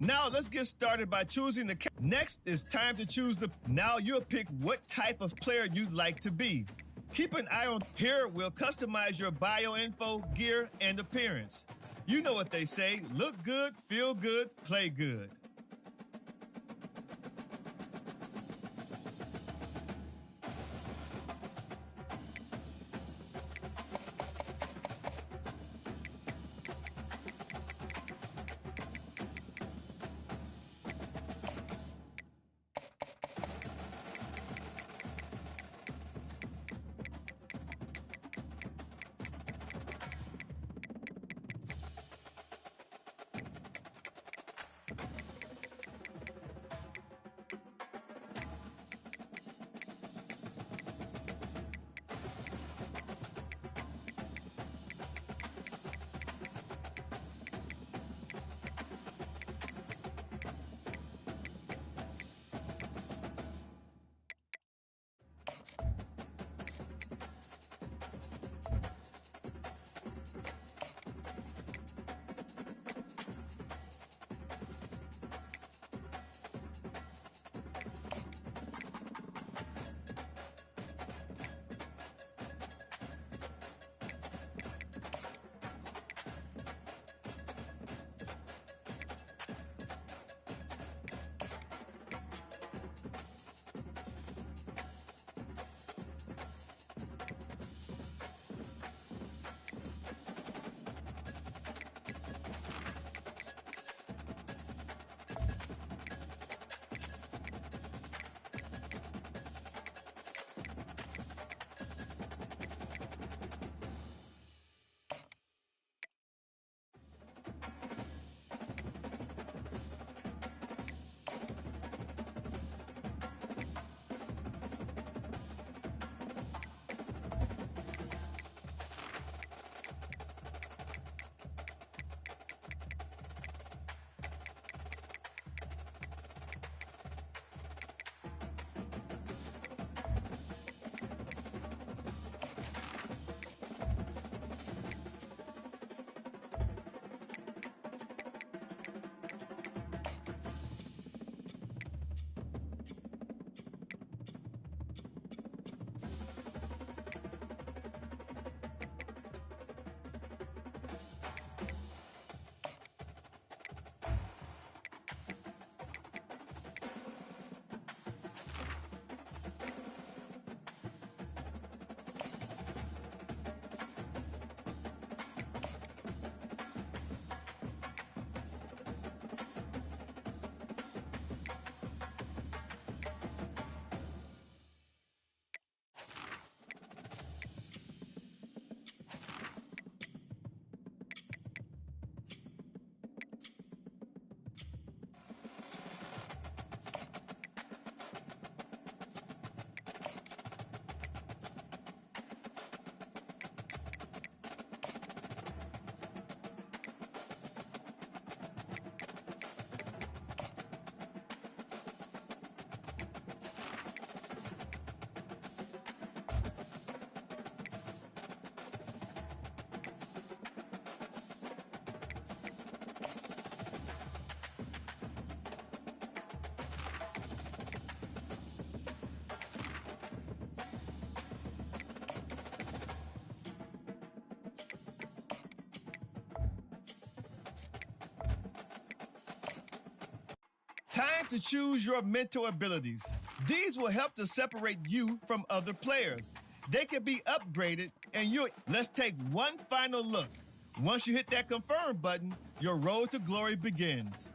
Now let's get started by choosing the Next, it's time to choose Now you'll pick what type of player you'd like to be. Keep an eye on here. We'll customize your bio info, gear, and appearance. You know what they say, look good, feel good, play good. Time to choose your mental abilities. These will help to separate you from other players. They can be upgraded and let's take one final look. Once you hit that confirm button, your road to glory begins.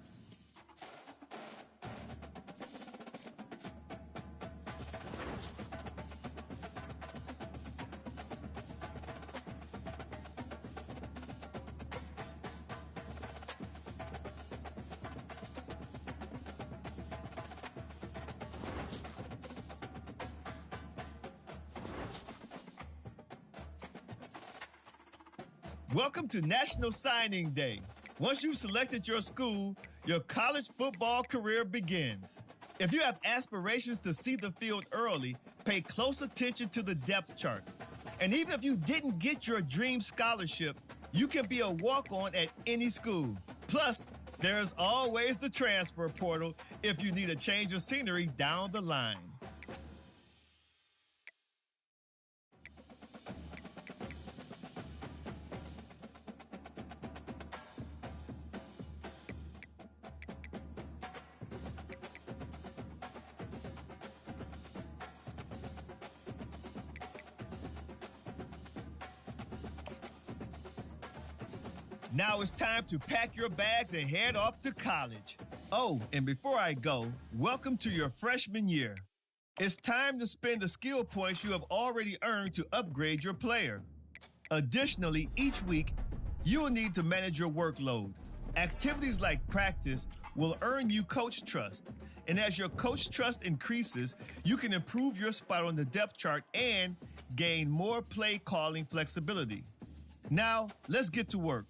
Welcome to National Signing Day. Once you've selected your school, your college football career begins. If you have aspirations to see the field early, pay close attention to the depth chart. And even if you didn't get your dream scholarship, you can be a walk-on at any school. Plus, There's always the transfer portal if you need a change of scenery down the line. Now it's time to pack your bags and head off to college. Oh, and before I go, welcome to your freshman year. It's time to spend the skill points you have already earned to upgrade your player. Additionally, each week, you will need to manage your workload. Activities like practice will earn you coach trust. And as your coach trust increases, you can improve your spot on the depth chart and gain more play calling flexibility. Now, let's get to work.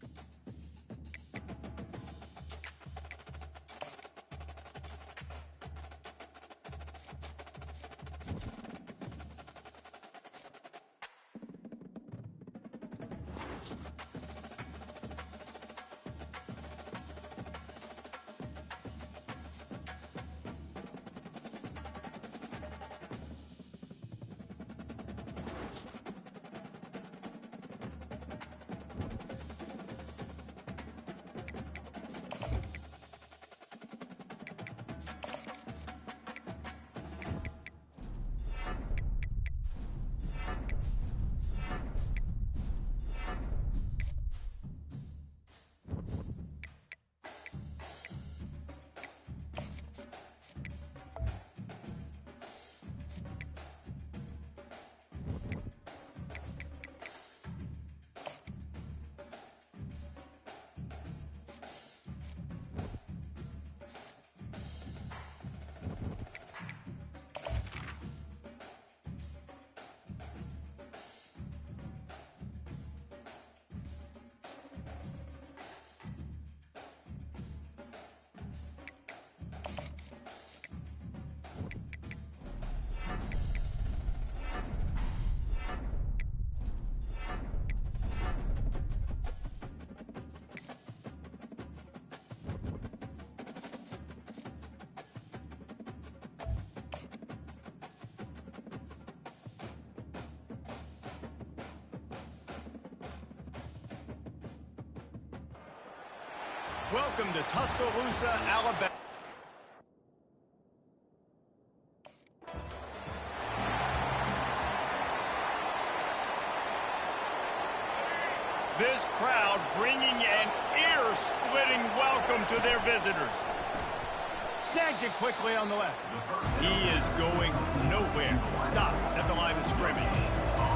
Welcome to Tuscaloosa, Alabama. This crowd bringing an ear-splitting welcome to their visitors. Snags it quickly on the left. He is going nowhere. Stop at the line of scrimmage.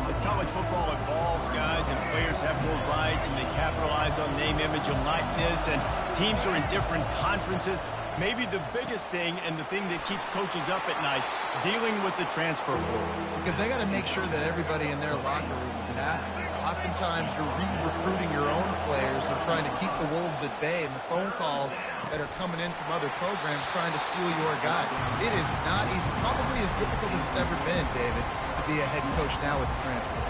As college football evolves, guys, and players have more rights and they capitalize on name, image, and likeness, and teams are in different conferences, maybe the biggest thing and the thing that keeps coaches up at night, dealing with the transfer portal. Because they got to make sure that everybody in their locker room is happy. Oftentimes, you're re-recruiting your own players and trying to keep the wolves at bay, and the phone calls that are coming in from other programs trying to steal your guys. It is not easy, probably as difficult as it's ever been, David, to be a head coach now with the transfer.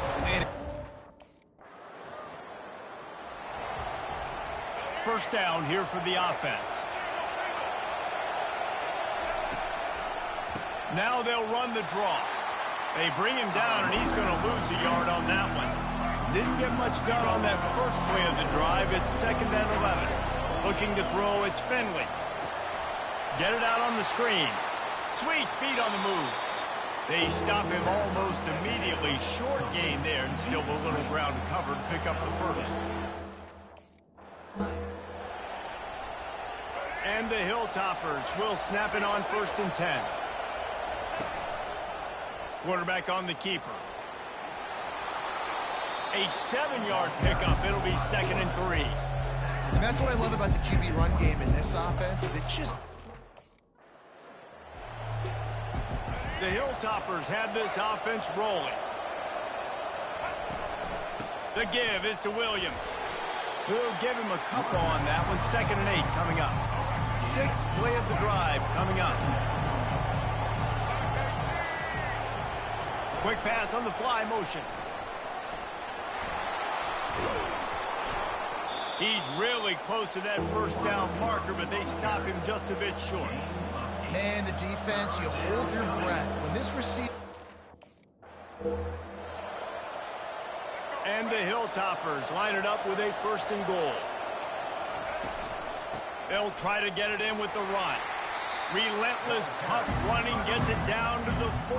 First down here for the offense. Now they'll run the draw. They bring him down, and he's going to lose a yard on that one. Didn't get much done on that first play of the drive. It's 2nd and 11. Looking to throw, it's Finley. Get it out on the screen. Sweet feet on the move. They stop him almost immediately. Short gain there, and still a little ground to cover to pick up the first. And the Hilltoppers will snap it on 1st and 10. Quarterback on the keeper. A 7-yard pickup. It'll be 2nd and 3. And that's what I love about the QB run game in this offense is it just... The Hilltoppers have this offense rolling. The give is to Williams. We'll give him a couple on that one. 2nd and 8 coming up. 6th play of the drive coming up. Quick pass on the fly motion. He's really close to that first down marker, but they stop him just a bit short. Man, the defense, you hold your breath. When this receiver... And the Hilltoppers line it up with a 1st and goal. They'll try to get it in with the run. Relentless, tough running gets it down to the 4.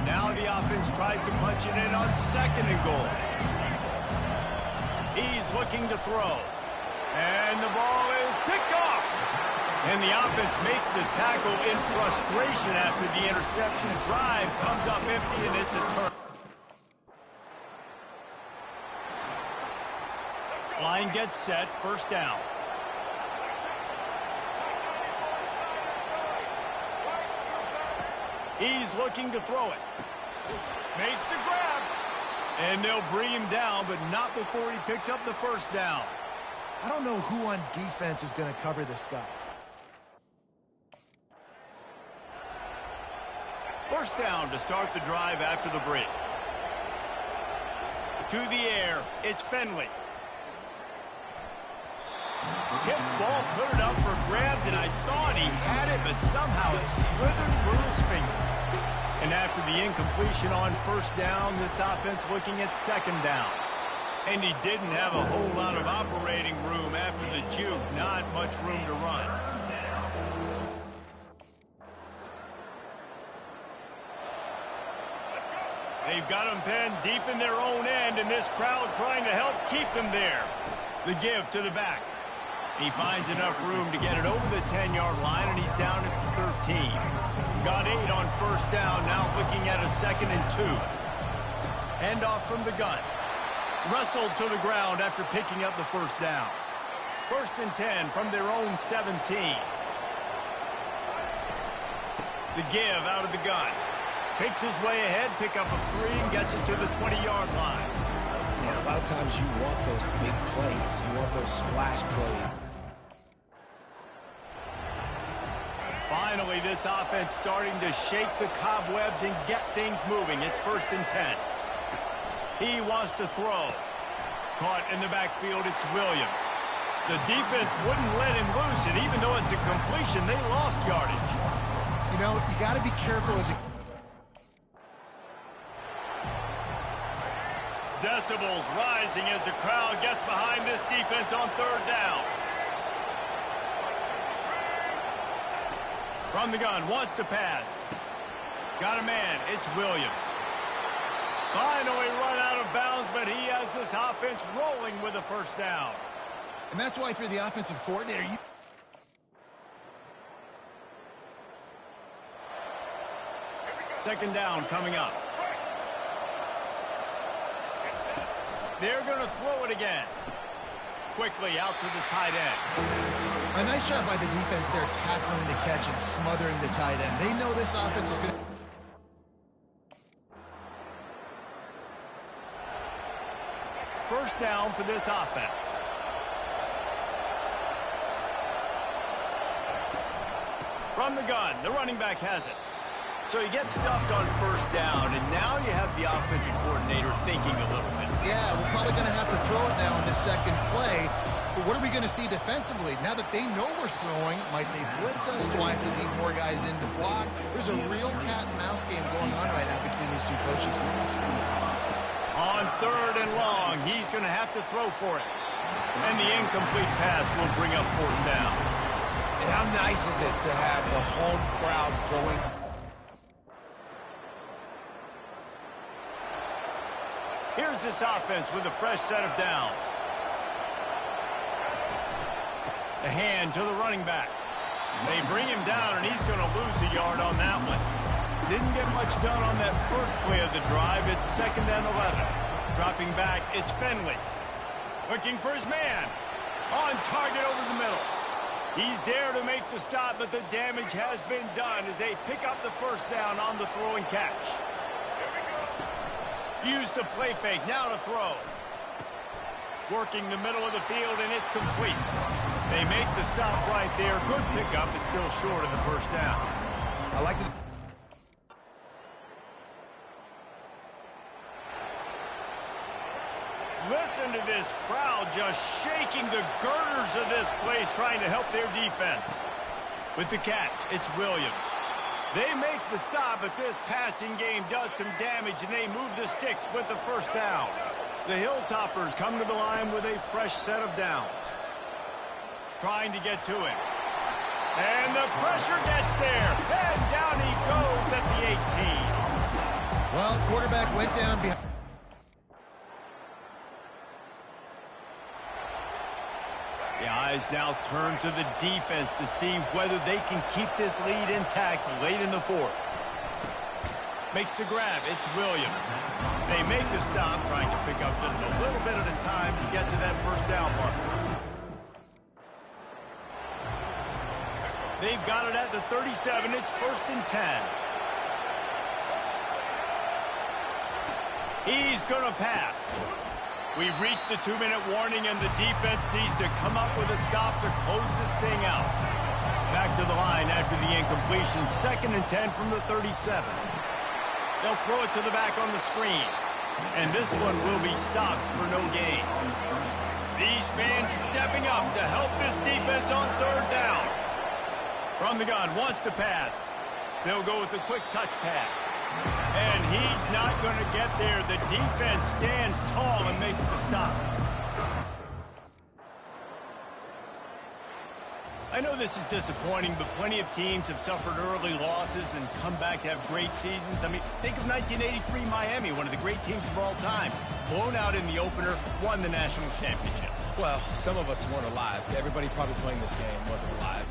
Now the offense tries to punch it in on 2nd and goal. He's looking to throw. And the ball is picked off. And the offense makes the tackle in frustration after the interception. Drive comes up empty, and it's a turn. Line gets set, 1st down. He's looking to throw it. Makes the grab. And they'll bring him down, but not before he picks up the 1st down. I don't know who on defense is going to cover this guy. 1st down to start the drive after the break. To the air, it's Finley. Tip ball, put it up for grabs, and I thought he had it, but somehow it slithered through his fingers. And after the incompletion on 1st down, this offense looking at 2nd down. And he didn't have a whole lot of operating room after the juke, not much room to run. They've got him pinned deep in their own end, and this crowd trying to help keep them there. The give to the back. He finds enough room to get it over the 10-yard line, and he's down at the 13. Got 8 on 1st down, now looking at a 2nd and 2. Handoff from the gun. Wrestled to the ground after picking up the 1st down. 1st and 10 from their own 17. The give out of the gun. Picks his way ahead, pick up a 3, and gets it to the 20-yard line. And a lot of times you want those big plays. You want those splash plays. Finally, this offense starting to shake the cobwebs and get things moving. It's 1st and 10. He wants to throw. Caught in the backfield, it's Williams. The defense wouldn't let him loose, and even though it's a completion, they lost yardage. You know, you got to be careful as a... Decibels rising as the crowd gets behind this defense on 3rd down. From the gun, wants to pass. Got a man, it's Williams. Finally run out of bounds, but he has this offense rolling with a 1st down. And that's why if you're the offensive coordinator, you... Second down coming up. They're going to throw it again. Quickly out to the tight end. A nice job by the defense there, tackling the catch and smothering the tight end. They know this offense is going to... First down for this offense. From the gun, the running back has it. So he gets stuffed on 1st down, and now you have the offensive coordinator thinking a little bit. Yeah, we're probably going to have to throw it now in this 2nd play. But what are we going to see defensively? Now that they know we're throwing, might they blitz us? Do I have to leave more guys in to block? There's a real cat and mouse game going on right now between these two coaching staffs. On 3rd and long, he's going to have to throw for it. And the incomplete pass will bring up 4th down. And how nice is it to have the home crowd going? Here's this offense with a fresh set of downs. The hand to the running back. They bring him down, and he's going to lose a yard on that one. Didn't get much done on that first play of the drive. It's 2nd and 11. Dropping back, it's Finley. Looking for his man. On target over the middle. He's there to make the stop, but the damage has been done as they pick up the 1st down on the throw and catch. Use the play fake, now to throw. Working the middle of the field, and it's complete. They make the stop right there. Good pickup, it's still short of the 1st down. I like the... Listen to this crowd just shaking the girders of this place trying to help their defense. With the catch, it's Williams. They make the stop, but this passing game does some damage, and they move the sticks with the first down. The Hilltoppers come to the line with a fresh set of downs. Trying to get to it. And the pressure gets there. And down he goes at the 18. Well, quarterback went down behind. The eyes now turn to the defense to see whether they can keep this lead intact late in the fourth. Makes the grab. It's Williams. They make the stop, trying to pick up just a little bit at a time to get to that first down marker. They've got it at the 37. It's 1st and 10. He's going to pass. We've reached the 2-minute warning, and the defense needs to come up with a stop to close this thing out. Back to the line after the incompletion. 2nd and 10 from the 37. They'll throw it to the back on the screen. And this one will be stopped for no gain. These fans stepping up to help this defense on 3rd down. From the gun, wants to pass. They'll go with a quick touch pass. And he's not going to get there. The defense stands tall and makes the stop. I know this is disappointing, but plenty of teams have suffered early losses and come back to have great seasons. I mean, think of 1983 Miami, one of the great teams of all time. Blown out in the opener, won the national championship. Well, some of us weren't alive. Everybody probably playing this game wasn't alive.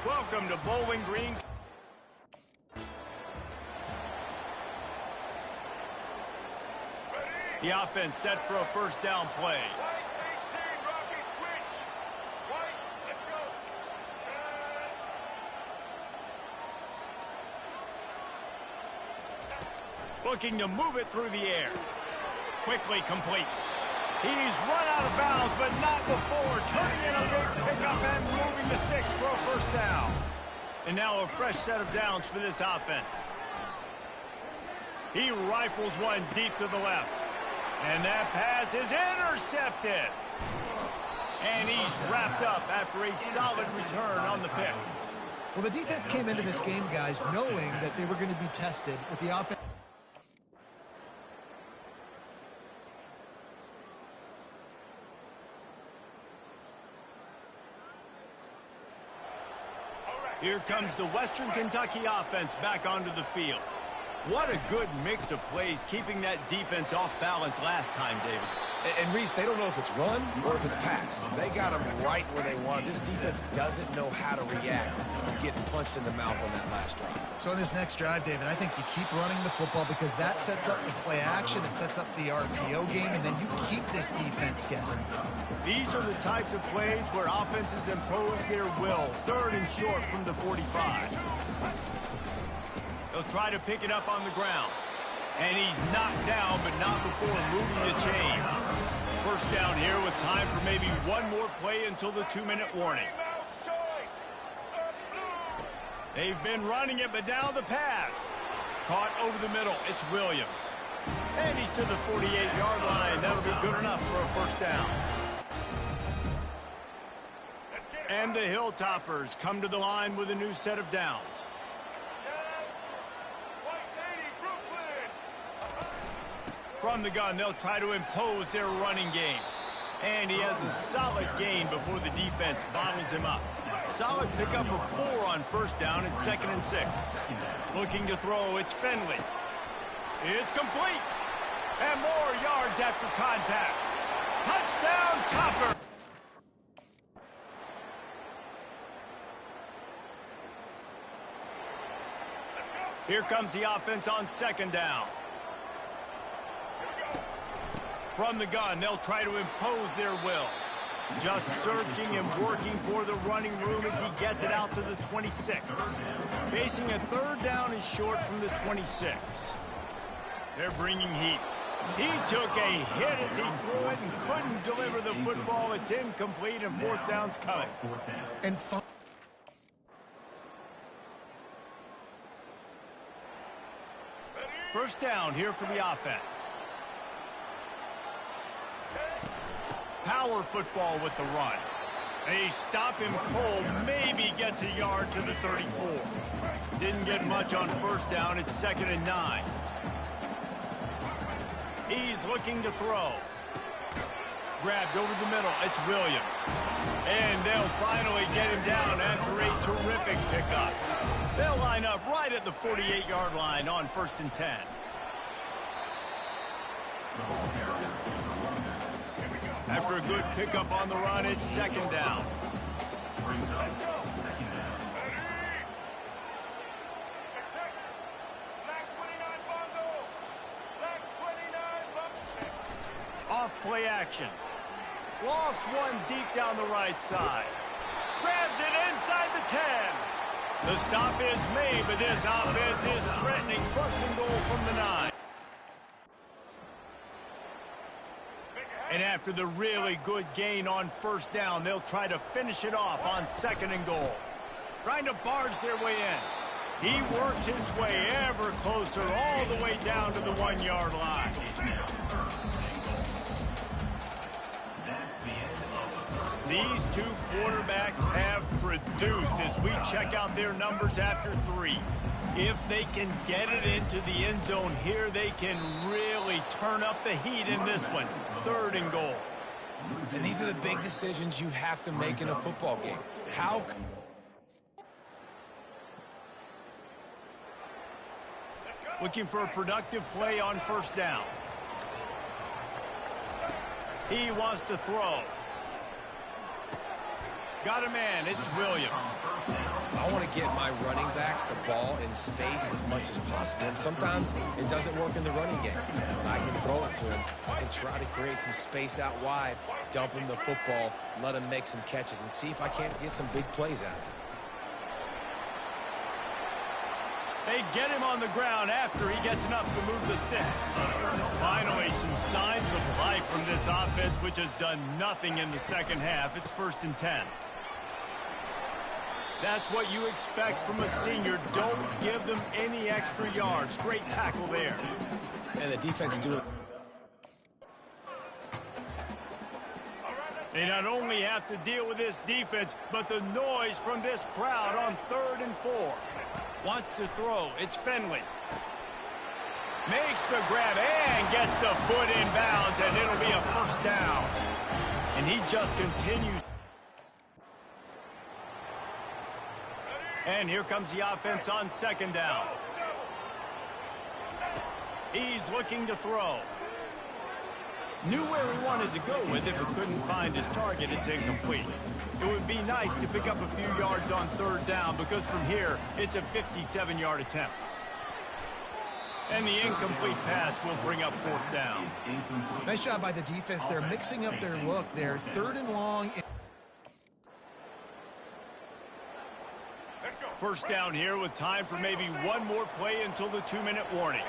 Welcome to Bowling Green. The offense set for a first down play. Looking to move it through the air. Quickly complete. He's run out of bounds, but not before turning in a big pickup and moving the sticks for a first down. And now a fresh set of downs for this offense. He rifles one deep to the left. And that pass is intercepted. And he's wrapped up after a solid return on the pick. Well, the defense came into this game, guys, knowing that they were going to be tested with the offense. Here comes the Western Kentucky offense back onto the field. What a good mix of plays, keeping that defense off balance last time, David. And Reese, they don't know if it's run or if it's pass. They got them right where they want. This defense doesn't know how to react to getting punched in the mouth on that last drive. So in this next drive, David, I think you keep running the football because that sets up the play action, it sets up the RPO game, and then you keep this defense guessing. These are the types of plays where offenses impose their will. 3rd and short from the 45. They'll try to pick it up on the ground. And he's knocked down, but not before moving the chain. First down here with time for maybe one more play until the 2-minute warning. They've been running it, but now the pass. Caught over the middle. It's Williams. And he's to the 48-yard line. That'll be good enough for a first down. And the Hilltoppers come to the line with a new set of downs. From the gun, they'll try to impose their running game. And he has a solid gain before the defense bottles him up. Solid pickup of 4 on first down at 2nd and 6. Looking to throw, it's Finley. It's complete. And more yards after contact. Touchdown, Topper. Here comes the offense on 2nd down. From the gun, they'll try to impose their will. Just searching and working for the running room as he gets it out to the 26. Facing a 3rd down is short from the 26. They're bringing heat. He took a hit as he threw it and couldn't deliver the football. It's incomplete and 4th down's coming. And first down here for the offense. Power football with the run. They stop him cold, maybe gets a yard to the 34. Didn't get much on first down, it's 2nd and 9. He's looking to throw. Grabbed over the middle, it's Williams. And they'll finally get him down after a terrific pickup. They'll line up right at the 48-yard line on 1st and 10. After a good pickup on the run, it's 2nd down. Off play action. Lofts one deep down the right side. Grabs it inside the 10. The stop is made, but this offense is threatening 1st and goal from the 9. And after the really good gain on first down, they'll try to finish it off on 2nd and goal. Trying to barge their way in. He works his way ever closer all the way down to the 1-yard line. These two quarterbacks have produced as we check out their numbers after 3. If they can get it into the end zone here, they can really turn up the heat in this one. 3rd and goal. And these are the big decisions you have to make in a football game. How... Looking for a productive play on first down. He wants to throw. Got a man, it's Williams. I want to get my running backs the ball in space as much as possible. And sometimes it doesn't work in the running game. I can throw it to him and try to create some space out wide, dump him the football, let him make some catches, and see if I can't get some big plays out of it. They get him on the ground after he gets enough to move the sticks. Finally, some signs of life from this offense, which has done nothing in the 2nd half. It's 1st and 10. That's what you expect from a senior. Don't give them any extra yards. Great tackle there. And the defense doing... They not only have to deal with this defense, but the noise from this crowd on 3rd and 4. Wants to throw. It's Finley. Makes the grab and gets the foot in bounds, and it'll be a first down. And he just continues. And here comes the offense on 2nd down. He's looking to throw. Knew where he wanted to go with it, but couldn't find his target. It's incomplete. It would be nice to pick up a few yards on 3rd down, because from here, it's a 57-yard attempt. And the incomplete pass will bring up 4th down. Nice job by the defense. They're mixing up their look there. 3rd and long. First down here with time for maybe one more play until the 2-minute warning.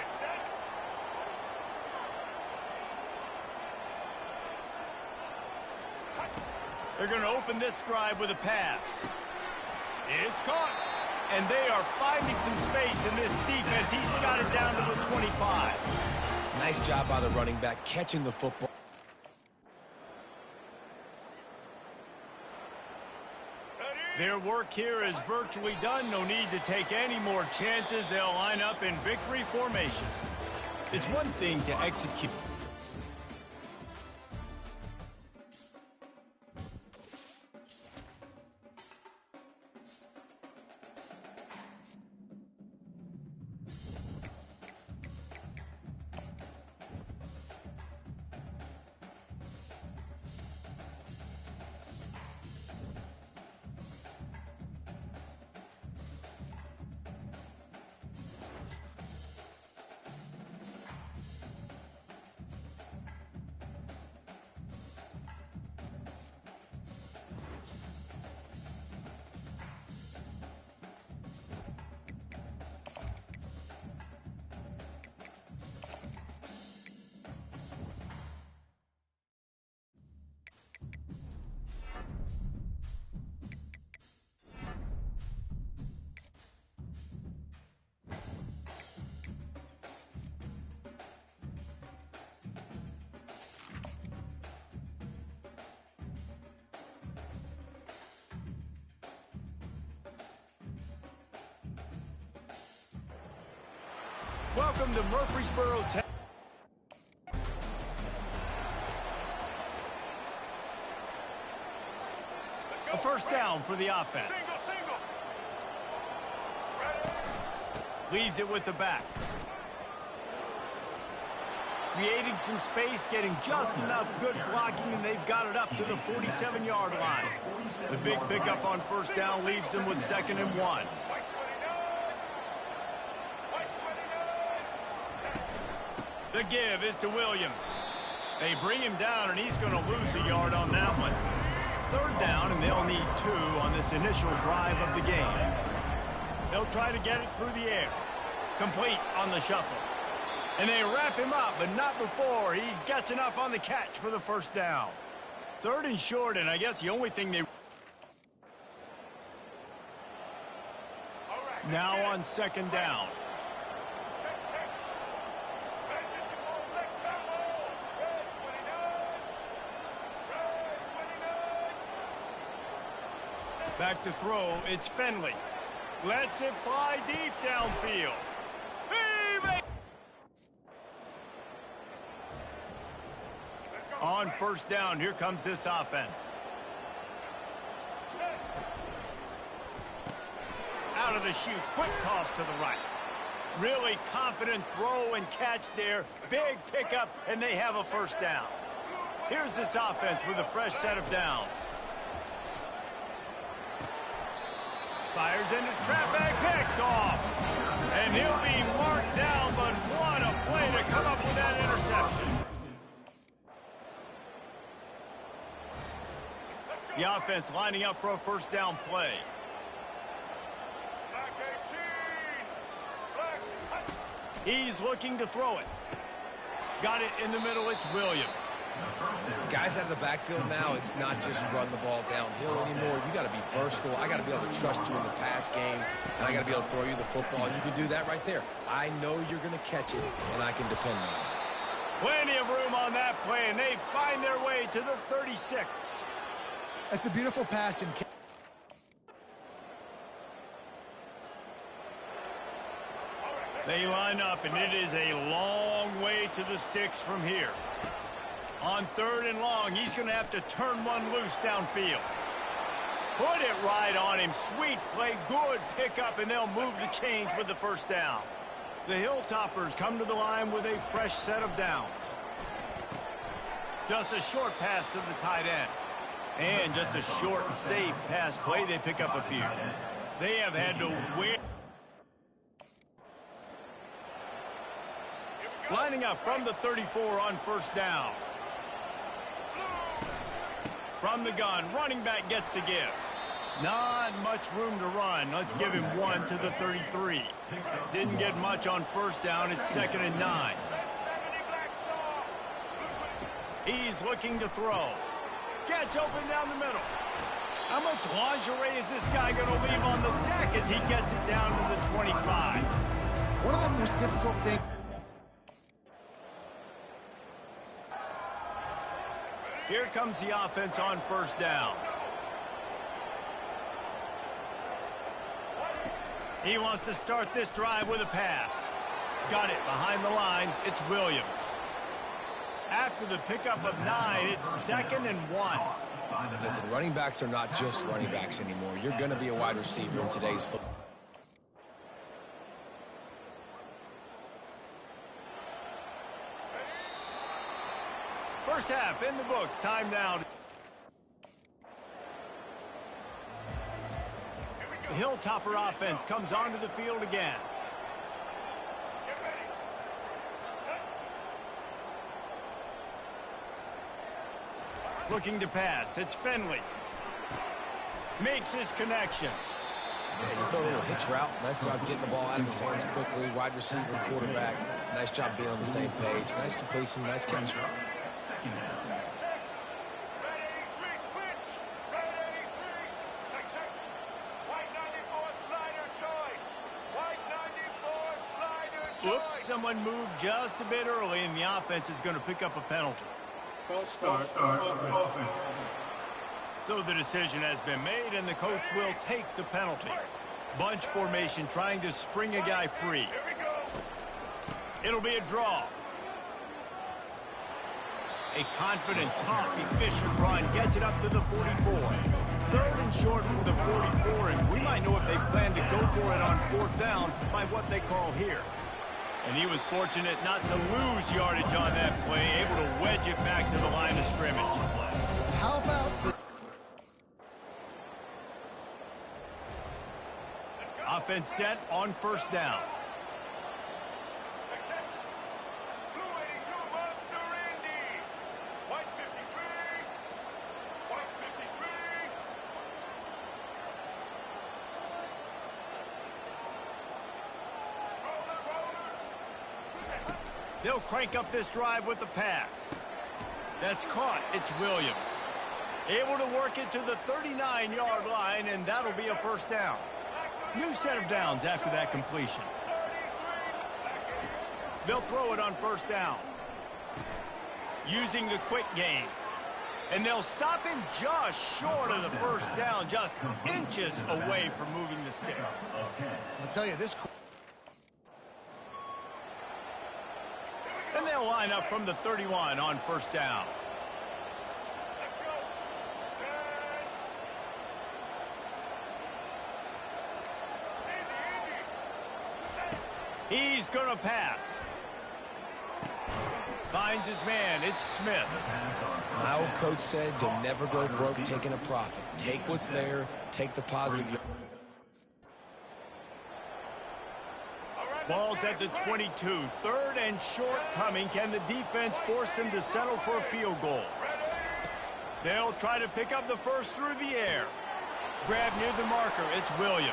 They're going to open this drive with a pass. It's caught. And they are finding some space in this defense. He's got it down to the 25. Nice job by the running back catching the football. Their work here is virtually done. No need to take any more chances. They'll line up in victory formation. It's one thing to execute. Welcome to Murfreesboro, Texas. A first down for the offense. Leaves it with the back. Creating some space, getting just enough good blocking, and they've got it up to the 47-yard line. The big pickup on first down leaves them with 2nd and 1. The give is to Williams. They bring him down, and he's going to lose a yard on that one. 3rd down, and they'll need 2 on this initial drive of the game. They'll try to get it through the air. Complete on the shuffle. And they wrap him up, but not before he gets enough on the catch for the first down. 3rd and short, and I guess the only thing they... Now on 2nd down. Back to throw, it's Finley. Lets it fly deep downfield. On first down, here comes this offense. Out of the chute, quick toss to the right. Really confident throw and catch there. Big pickup, and they have a first down. Here's this offense with a fresh set of downs. Fires into traffic, picked off. And he'll be marked down, but what a play to come up with that interception. The offense lining up for a first down play. He's looking to throw it. Got it in the middle, it's Williams. Guys out of the backfield now, it's not just run the ball downhill anymore. You got to be versatile. I got to be able to trust you in the pass game, and I got to be able to throw you the football, and you can do that right there. I know you're going to catch it, and I can depend on it. Plenty of room on that play, and they find their way to the 36. That's a beautiful pass and They line up, and it is a long way to the sticks from here. On 3rd and long, he's going to have to turn one loose downfield. Put it right on him. Sweet play, good pickup, and they'll move the chains with the first down. The Hilltoppers come to the line with a fresh set of downs. Just a short pass to the tight end. And just a short and safe pass play. They pick up a few. They have had to win. Lining up from the 34 on first down. From the gun, running back gets to give. Not much room to run. Let's give him 1 to the 33. Didn't get much on first down. It's 2nd and 9. He's looking to throw. Gets open down the middle. How much lingerie is this guy going to leave on the deck as he gets it down to the 25? one of the most difficult things. Here comes the offense on first down. He wants to start this drive with a pass. Got it behind the line. It's Williams. After the pickup of 9, it's 2nd and 1. Listen, running backs are not just running backs anymore. You're going to be a wide receiver in today's football. First half in the books. Time now. The Hilltopper offense comes onto the field again. Looking to pass. It's Finley. Makes his connection. Yeah, you throw a little hitch route. Nice job getting the ball out of his hands quickly. Wide receiver, quarterback. Nice job being on the same page. Nice completion, nice catch. Oops, someone moved just a bit early, and the offense is going to pick up a penalty. False start offense. So the decision has been made, and the coach will take the penalty. Bunch formation trying to spring a guy free. It'll be a draw. A confident, tough, efficient run gets it up to the 44. 3rd and short from the 44, and we might know if they plan to go for it on 4th down by what they call here. And he was fortunate not to lose yardage on that play, able to wedge it back to the line of scrimmage. How about the... Offense set on 1st down. They'll crank up this drive with the pass. That's caught. It's Williams. Able to work it to the 39-yard line, and that'll be a 1st down. New set of downs after that completion. They'll throw it on 1st down. Using the quick game. And they'll stop him just short of the 1st down, just inches away from moving the sticks. I'll tell you, this... And they'll line up from the 31 on 1st down. He's going to pass. Finds his man. It's Smith. My old coach said you'll never go broke taking a profit. Take what's there. Take the positive. Ball's at the 22. 3rd and short coming. Can the defense force them to settle for a field goal? They'll try to pick up the 1st through the air. Grab near the marker. It's Williams.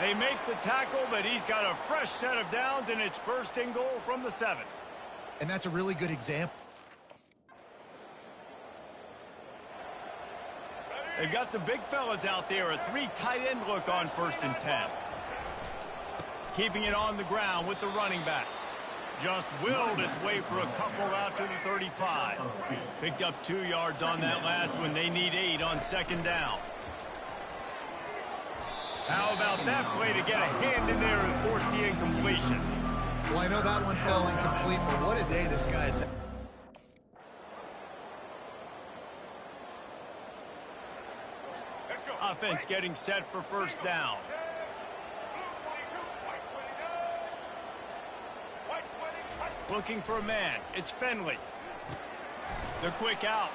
They make the tackle, but he's got a fresh set of downs, and it's 1st and goal from the 7. And that's a really good example. They've got the big fellas out there. A 3 tight end look on 1st and 10. Keeping it on the ground with the running back. Just willed his way for a couple out to the 35. Picked up 2 yards on that last one. They need 8 on 2nd down. How about that play to get a hand in there and force the incompletion? Well, I know that one fell incomplete, but what a day this guy's had. Offense getting set for 1st down. Looking for a man. It's Finley. The quick out.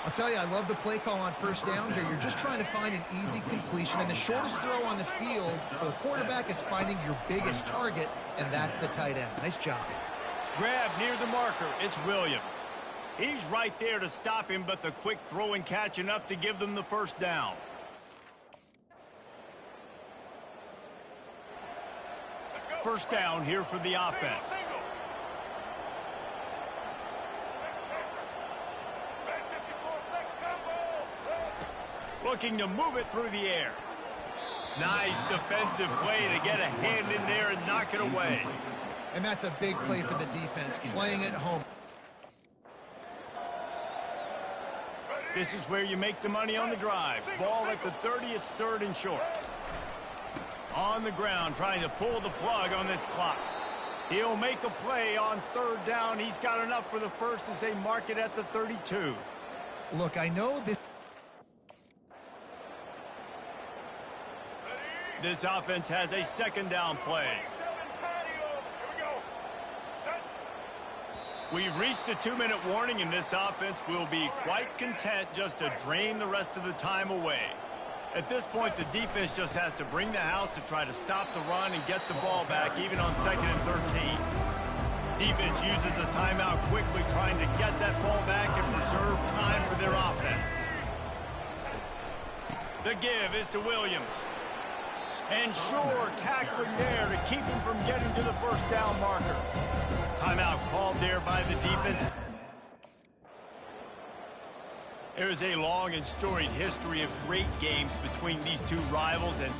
I'll tell you, I love the play call on 1st down here. You're just trying to find an easy completion, and the shortest throw on the field for the quarterback is finding your biggest target, and that's the tight end. Nice job. Grab near the marker. It's Williams. He's right there to stop him, but the quick throw and catch enough to give them the 1st down. First down here for the offense. Looking to move it through the air. Nice defensive play to get a hand in there and knock it away. And that's a big play for the defense, playing at home. This is where you make the money on the drive. Ball at the 30, it's 3rd and short. On the ground, trying to pull the plug on this clock. He'll make a play on third down. He's got enough for the first as they mark it at the 32. Look, I know this. This offense has a second down play. We've reached the 2-minute warning, and this offense will be quite content just to drain the rest of the time away. At this point, the defense just has to bring the house to try to stop the run and get the ball back, even on 2nd and 13. Defense uses a timeout quickly, trying to get that ball back and preserve time for their offense. The give is to Williams. And sure, tackling there to keep him from getting to the first down marker. Timeout called there by the defense. There's a long and storied history of great games between these two rivals, and